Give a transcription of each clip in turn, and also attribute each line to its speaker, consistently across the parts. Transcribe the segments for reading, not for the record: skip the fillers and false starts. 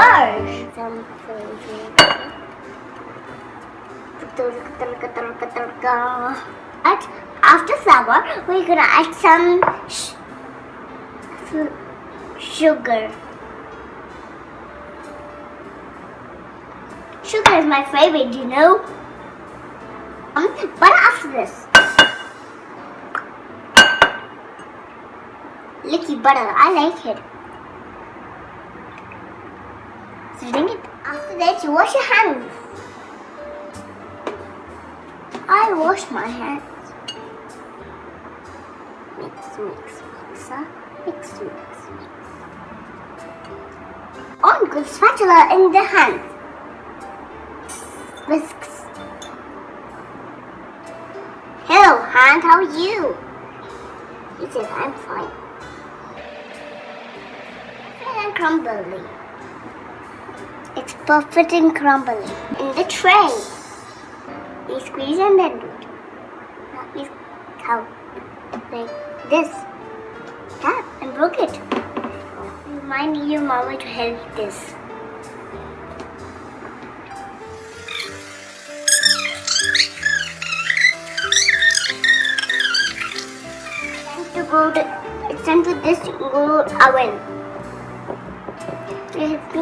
Speaker 1: work.
Speaker 2: Some after flour, we're gonna add some sugar. Sugar is my favorite, you know. But after this, licky butter, I like it. So drink it. After that, you wash your hands. I wash my hands. Mix, mix, mix. On good spatula in the hands. Whisks. Hello, hand, how are you? He says, I'm fine. And crumbly. It's perfect and crumbly. In the tray. You squeeze and then do it. Now you how like this. Tap and broke it. You might need your mama to help this. It's time to this go to oven. Can you help me?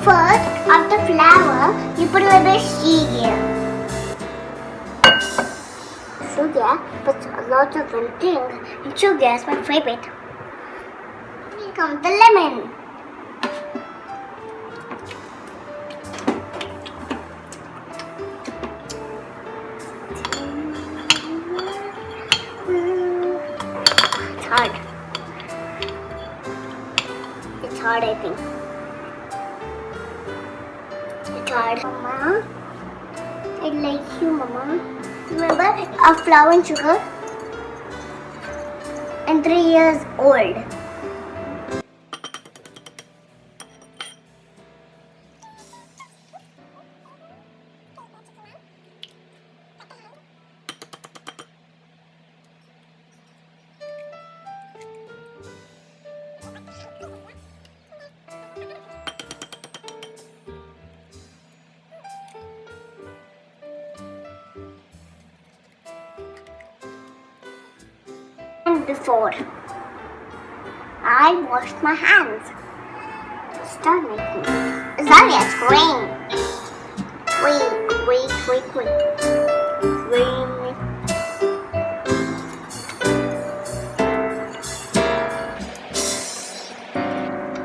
Speaker 2: First, after flour, you put a little bit of sugar. Sugar, but a lot of one thing. And sugar is my favorite. Here comes the lemon. It's hard, I think. It's hard. Mama, I like you, Mama. Remember our flour and sugar? And 3 years old. Before I washed my hands. Start making. Sorry, it's green. Wait. Green.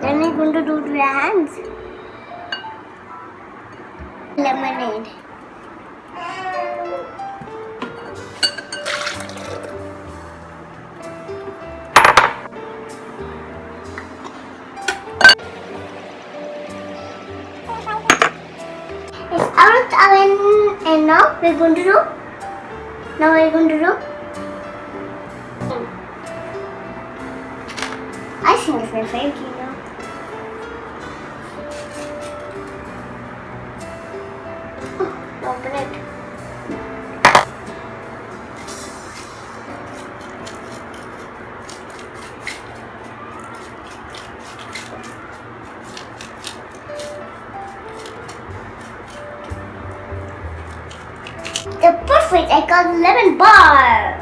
Speaker 2: Then I'm going to do to your hands. Lemonade. Out of oven, and now we're going to do. I think it's my favorite, you know. Open it. The perfect I call lemon bar.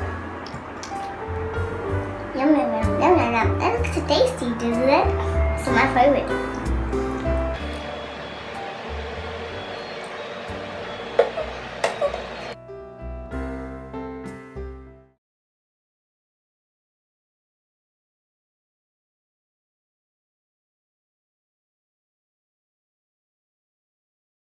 Speaker 2: Yum. That looks so tasty, doesn't it? It's my favorite.